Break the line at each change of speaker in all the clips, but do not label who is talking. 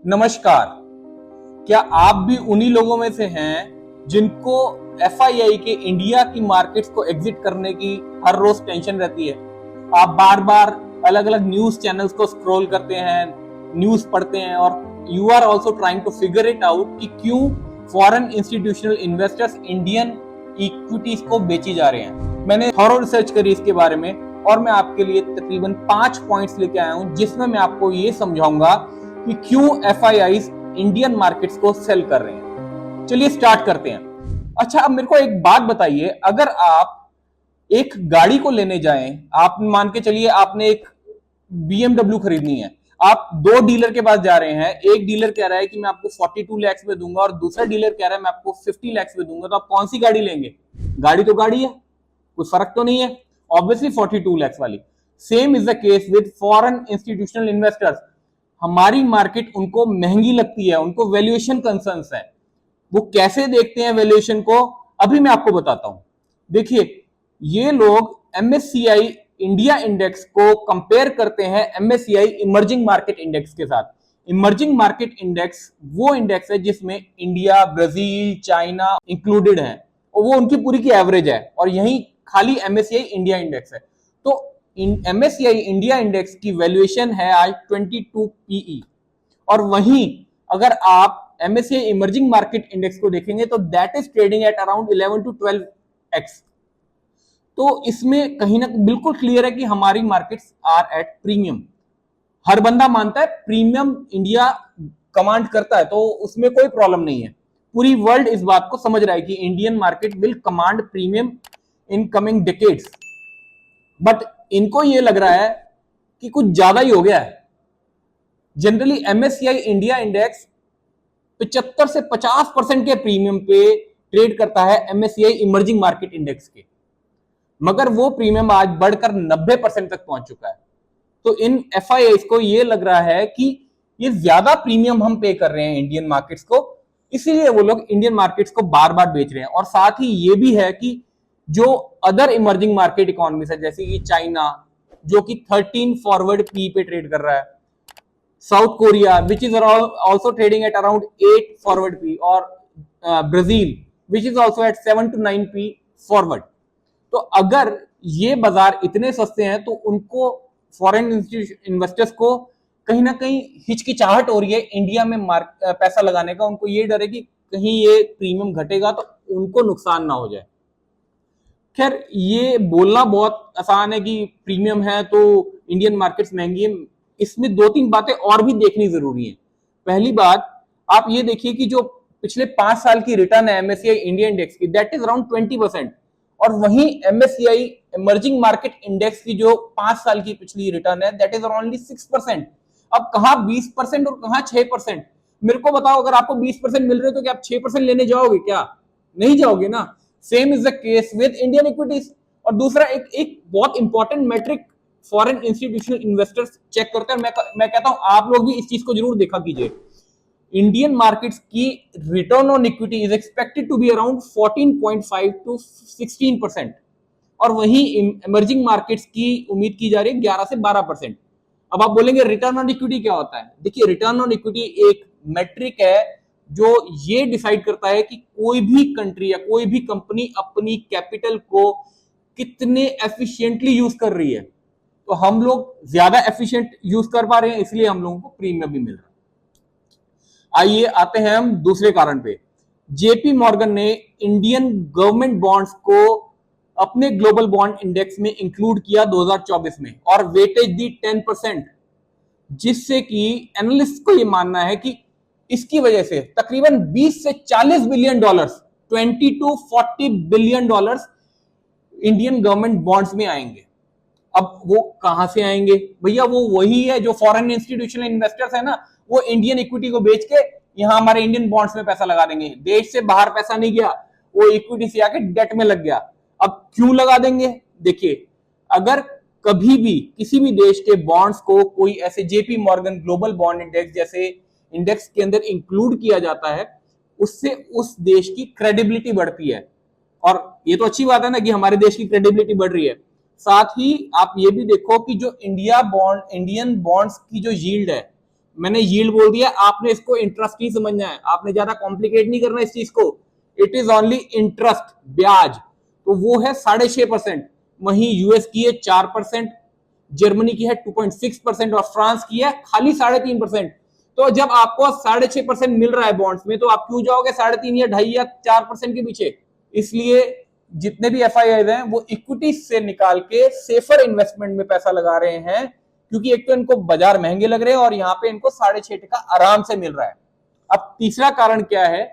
नमस्कार। क्या आप भी उन्हीं लोगों में से हैं जिनको एफआईआई के इंडिया की मार्केट्स को एग्जिट करने की हर रोज टेंशन रहती है? आप बार बार अलग अलग न्यूज चैनल्स को स्क्रॉल करते हैं, न्यूज पढ़ते हैं और you are also trying to figure it out कि क्यों foreign institutional investors Indian equities को बेची जा रहे हैं। मैंने थॉरो रिसर्च करी इसके बारे में और मैं आपके लिए तकरीबन 5 पॉइंट्स लेके आया हूं जिसमें मैं आपको ये समझाऊंगा कि क्यों एफआईआईज इंडियन मार्केट्स को सेल कर रहे हैं। चलिए स्टार्ट करते हैं। अच्छा, अब मेरे को एक बात बताइए, अगर आप एक गाड़ी को लेने जाएं, आप मान के चलिए आपने एक बीएमडब्ल्यू खरीदनी है, आप दो डीलर के पास जा रहे हैं, एक डीलर कह रहा है कि मैं आपको 42 लाख में दूंगा और दूसरा डीलर कह रहा है मैं आपको 50 लाख में दूंगा, तो आप कौन सी गाड़ी लेंगे? गाड़ी तो गाड़ी है, कुछ फर्क तो नहीं है, ऑब्वियसली 42 लाख वाली। Same is the case with foreign institutional investors. हमारी मार्केट उनको महंगी लगती है, उनको वैल्यूएशन कंसर्न्स है। वो कैसे देखते हैं वैल्यूएशन को, अभी मैं आपको बताता हूं। देखिए, ये लोग एमएससीआई इंडिया इंडेक्स को कंपेयर करते हैं एमएससीआई इमर्जिंग मार्केट इंडेक्स के साथ। इमर्जिंग मार्केट इंडेक्स वो इंडेक्स है जिसमें इंडिया, ब्राजील, चाइना इंक्लूडेड है और वो उनकी पूरी की एवरेज है, और यही खाली एमएससीआई इंडिया इंडेक्स है। तो एमएससीआई इंडिया इंडेक्स की वैल्यूएशन है आज 22 पीई, और वहीं अगर आप एमएससीआई इमर्जिंग मार्केट इंडेक्स को देखेंगे तो that is trading at around 11 to 12x। तो इसमें कहीं ना बिल्कुल क्लियर है कि हमारी मार्केट्स आर एट प्रीमियम। हर बंदा मानता है प्रीमियम इंडिया कमांड करता है, तो उसमें कोई प्रॉब्लम नहीं है। पूरी वर्ल्ड इस बात को समझ रहा है कि Indian market will command premium in coming decades. But इनको ये लग रहा है कि कुछ ज्यादा ही हो गया है। जनरली एमएससीआई इंडिया इंडेक्स 75 से 50% के प्रीमियम पे ट्रेड करता है एमएससीआई इमर्जिंग मार्केट इंडेक्स के, मगर वो प्रीमियम आज बढ़कर 90% तक पहुंच चुका है। तो इन एफआईआईज को ये लग रहा है कि ये ज्यादा प्रीमियम हम पे कर रहे हैं इंडियन मार्केट्स को, इसीलिए वो लोग इंडियन मार्केट्स को बार बार बेच रहे हैं। और साथ ही ये भी है कि जो अदर इमर्जिंग मार्केट इकोनॉमीज है, जैसे कि चाइना जो कि 13 फॉरवर्ड पी पे ट्रेड कर रहा है, South Korea which is also trading at around 8 forward p, और Brazil which is also at 7 to 9 p forward. तो अगर ये बाजार इतने सस्ते हैं तो उनको फॉरेन इन्वेस्टर्स को कहीं ना कहीं हिचकिचाहट हो रही है इंडिया में पैसा लगाने का। उनको ये डर है कि कहीं ये प्रीमियम घटेगा तो उनको नुकसान ना हो जाए। खैर, ये बोलना बहुत आसान है कि प्रीमियम है तो इंडियन मार्केट्स महंगी है। इसमें 2-3 बातें और भी देखनी जरूरी है। पहली बात, आप ये देखिए कि जो पिछले 5 साल की रिटर्न है एमएससीआई इंडिया इंडेक्स की, दैट इज अराउंड 20%, और वहीं एमएससीआई इमर्जिंग मार्केट इंडेक्स की जो 5 साल की पिछली रिटर्न है दैट इज ओनली 6%। अब कहां 20% और कहां 6%? मेरे को बताओ, अगर आपको 20% मिल रहे हो तो क्या आप 6% लेने जाओगे? क्या नहीं जाओगे ना। Same is the case with Indian equities. और दूसरा एक बहुत important metric foreign institutional investors check करते हैं, मैं कहता हूं आप लोग भी इस चीज को जरूर देखा कीजिए। इंडियन मार्केट्स की return on equity is expected to be around 14.5 to 16%, और वहीं इमर्जिंग मार्केट्स की उम्मीद की जा रही है 11 से 12%। अब आप बोलेंगे रिटर्न ऑन इक्विटी क्या होता है? देखिए, रिटर्न ऑन इक्विटी एक मैट्रिक है जो ये डिसाइड करता है कि कोई भी कंट्री या कोई भी कंपनी अपनी कैपिटल को कितने एफिशिएंटली यूज कर रही है। तो हम लोग ज्यादा एफिशिएंट यूज कर पा रहे हैं, इसलिए हम लोगों को प्रीमियम भी मिल रहा है। आइए आते हैं हम दूसरे कारण पे। जेपी मॉर्गन ने इंडियन गवर्नमेंट बॉन्ड्स को अपने ग्लोबल बॉन्ड इंडेक्स में इंक्लूड किया 2024 में, और वेटेज दी 10%, जिससे कि एनालिस्ट को यह मानना है कि इसकी वजह से तकरीबन 20 से 40 billion dollars, 20 to 40 billion dollars Indian government bonds में आएंगे। अब वो कहां से आएंगे भैया? वो वही है जो फॉरेन इंस्टीट्यूशनल इन्वेस्टर्स है ना, वो इंडियन इक्विटी को बेच के यहां हमारे इंडियन बॉन्ड्स में पैसा लगा देंगे। देश से बाहर पैसा नहीं गया, वो इक्विटी से आके डेट में लग गया। अब क्यों लगा देंगे? देखिए, अगर कभी भी किसी भी देश के बॉन्ड्स को कोई ऐसे JP Morgan global bond index जैसे इंडेक्स के अंदर इंक्लूड किया जाता है, उससे उस देश की क्रेडिबिलिटी बढ़ती है। और ये तो अच्छी बात है ना कि हमारे देश की क्रेडिबिलिटी बढ़ रही है। साथ ही आप ये भी देखो कि जो इंडियन बॉन्ड्स की जो यील्ड है, मैंने यील्ड बोल दिया, आपने इसको इंटरेस्ट ही समझना है, आपने ज्यादा कॉम्प्लिकेट नहीं करना इस चीज को। इट इज ओनली इंटरेस्ट, ब्याज। तो वो है 6.5%। वहीं यूएस की है 4%, जर्मनी की है 2.6% और फ्रांस की है खाली 3.5%। तो जब आपको 6.5% मिल रहा है बॉन्ड्स में, तो आप क्यों जाओगे 3.5 या 2.5 या 4% के पीछे? इसलिए जितने भी एफआईआईज हैं वो इक्विटी से निकाल के सेफर इन्वेस्टमेंट में पैसा लगा रहे हैं, क्योंकि एक तो इनको बाजार महंगे लग रहे हैं और यहाँ पे इनको 6.5% आराम से मिल रहा है। अब तीसरा कारण क्या है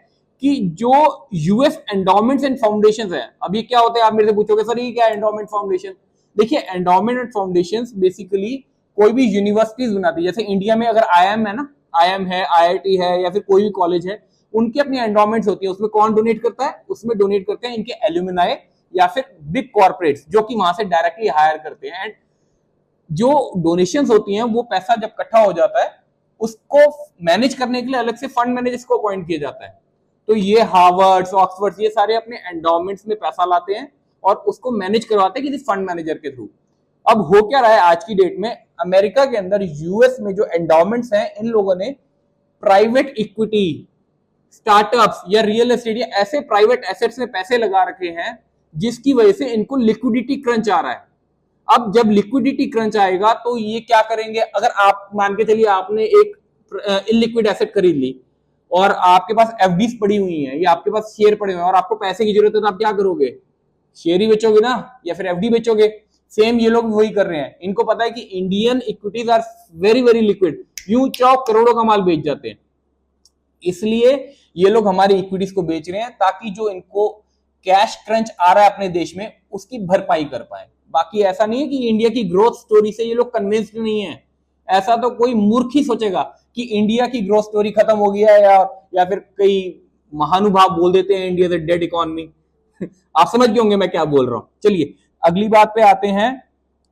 कि जो यूएस एंडोमेंट्स एंड फाउंडेशन है, अब ये क्या होते हैं आप मेरे से पूछोगे सर ये क्या है एंडोमेंट फाउंडेशन? देखिए एंडोमेंट एंड फाउंडेशन बेसिकली कोई भी यूनिवर्सिटीज बनाती है। जैसे इंडिया में अगर आईआईएम है ना, आईआईएम है, आईआईटी है या फिर कोई भी कॉलेज है, उनकी अपनी एंडोमेंट्स होती है। उसमें कौन डोनेट करता है? उसमें डोनेट करते हैं इनके एल्यूमिनाई या फिर बिग कॉर्पोरेट्स जो कि वहां से डायरेक्टली हायर करते हैं। एंड जो डोनेशंस होती हैं वो पैसा जब इकट्ठा हो जाता है उसको मैनेज करने के लिए अलग से फंड मैनेजर्स को अपॉइंट किया जाता है। तो ये हार्वर्ड, ऑक्सफोर्ड, ये सारे अपने एंडोमेंट्स में पैसा लाते हैं और उसको मैनेज करवाते हैं किसी फंड मैनेजर के थ्रू। अब हो क्या रहा है आज की डेट में, अमेरिका के अंदर, यूएस में जो एंडोमेंट्स हैं, इन लोगों ने प्राइवेट इक्विटी, स्टार्टअप्स या रियल एस्टेट या ऐसे प्राइवेट एसेट्स में पैसे लगा रखे हैं जिसकी वजह से इनको लिक्विडिटी क्रंच आ रहा है। अब जब लिक्विडिटी क्रंच आएगा तो ये क्या करेंगे? अगर आप मान के चलिए आपने एक इलिक्विड एसेट खरीद ली और आपके पास एफडीज पड़ी हुई हैं या आपके पास शेयर पड़े हुए हैं और आपको पैसे की जरूरत है, तो आप क्या करोगे? शेयर ही बेचोगे ना या फिर एफडी बेचोगे। सेम ये लोग वही कर रहे हैं। इनको पता है कि Indian equities are very very liquid, यूं चाहो करोड़ों का माल बेच जाते हैं। इसलिए ये लोग हमारी इक्विटीज को बेच रहे हैं ताकि जो इनको कैश क्रंच आ रहा है अपने देश में उसकी भरपाई कर पाए। बाकी ऐसा नहीं है कि इंडिया की ग्रोथ स्टोरी से ये लोग कन्विंस्ड नहीं है। ऐसा तो कोई मूर्ख ही सोचेगा कि इंडिया की ग्रोथ स्टोरी खत्म हो गया है या फिर कई महानुभाव बोल देते हैं इंडिया इज डेड इकोनॉमी। आप समझ गए होंगे मैं क्या बोल रहा हूं। चलिए अगली बात पे आते हैं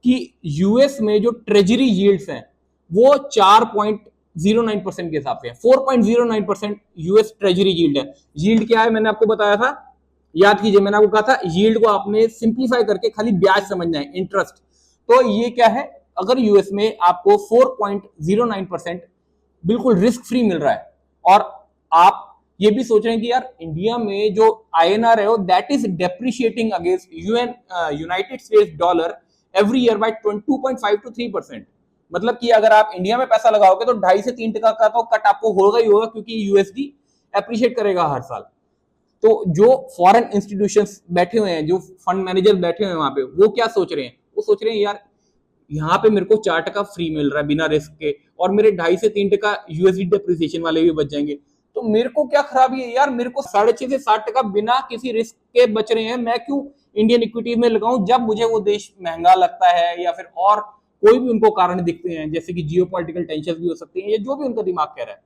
कि यूएस में जो ट्रेजरी यील्ड्स हैं वो 4.09% के हिसाब से है। 4.09% यूएस ट्रेजरी यील्ड है। यील्ड क्या है मैंने आपको बताया था, याद कीजिए, मैंने आपको कहा था यील्ड को आपने सिंप्लीफाई करके खाली ब्याज समझना है, इंटरेस्ट। तो ये क्या है, अगर यूएस में आपको 4.09% बिल्कुल रिस्क फ्री मिल रहा है और आप ये भी सोच रहे हैं कि यार इंडिया में जो आईएनआर है that is depreciating against United States dollar every year by 2.5 to 3%। मतलब कि अगर आप इंडिया में पैसा लगाओगे तो 2.5 से 3% का तो कट आपको होगा ही होगा, क्योंकि यूएसडी एप्रिशिएट करेगा हर साल। तो जो फॉरेन इंस्टीट्यूशंस बैठे हुए हैं, जो फंड मैनेजर बैठे हुए हैं वहां पे, वो क्या सोच रहे हैं? वो सोच रहे हैं यार यहाँ पे मेरे को 4% फ्री मिल रहा है बिना रिस्क के और मेरे 2.5 से 3% यूएसडी डेप्रिसिएशन वाले भी बच जाएंगे, तो मेरे को क्या खराबी है यार? मेरे को 6.5 से 7% बिना किसी रिस्क के बच रहे हैं, मैं क्यों इंडियन इक्विटी में लगाऊं जब मुझे वो देश महंगा लगता है या फिर और कोई भी उनको कारण दिखते हैं, जैसे कि जियोपॉलिटिकल टेंशन भी हो सकती है या जो भी उनका दिमाग कह रहा है।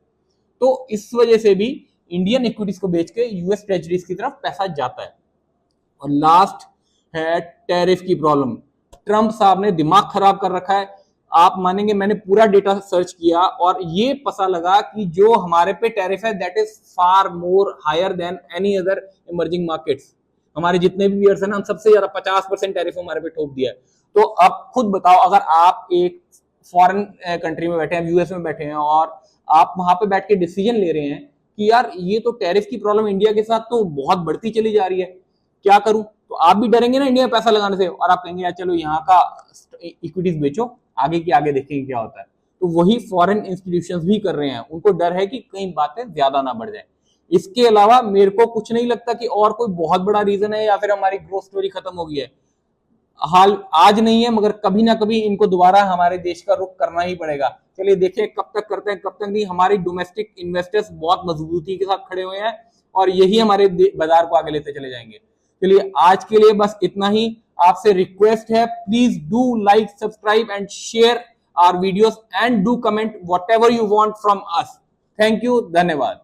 तो इस वजह से भी इंडियन इक्विटीज को बेच के यूएस ट्रेजरीज की तरफ पैसा जाता है। और लास्ट है टैरिफ की प्रॉब्लम। ट्रंप साहब ने दिमाग खराब कर रखा है। आप मानेंगे मैंने पूरा डेटा सर्च किया और ये पता लगा कि जो हमारे पे टैरिफ है that is far more higher than any other emerging markets. हमारे जितने भी बियर्स है ना, हम सबसे ज्यादा 50% टैरिफ हमारे पे ठोक दिया है। तो अब खुद बताओ, अगर आप एक फॉरेन कंट्री में बैठे हैं, यूएस में बैठे हैं और आप वहां पे बैठ के डिसीजन ले रहे हैं कि यार ये तो टैरिफ की प्रॉब्लम इंडिया के साथ तो बहुत बढ़ती चली जा रही है, क्या करूं? तो आप भी डरेंगे ना इंडिया में पैसा लगाने से और आप कहेंगे यार चलो यहाँ का इक्विटीज बेचो, आगे की आगे देखेंगे क्या होता है। तो वही फॉरेन इंस्टीट्यूशंस भी कर रहे हैं। उनको डर है कि कई बातें ज्यादा ना बढ़ जाए। इसके अलावा मेरे को कुछ नहीं लगता कि और कोई बहुत बड़ा रीजन है या फिर हमारी ग्रोथ स्टोरी खत्म हो गई है। हाल आज नहीं है मगर कभी ना कभी इनको दोबारा हमारे देश का रुख करना ही पड़ेगा। चलिए देखिए कब तक करते हैं, कब तक नहीं। हमारी डोमेस्टिक इन्वेस्टर्स बहुत मजबूती के साथ खड़े हुए हैं और यही हमारे बाजार को आगे लेते चले जाएंगे। चलिए आज के लिए बस इतना ही। आपसे रिक्वेस्ट है, please do like, subscribe and share our videos and do comment whatever you want from us. Thank you, धन्यवाद।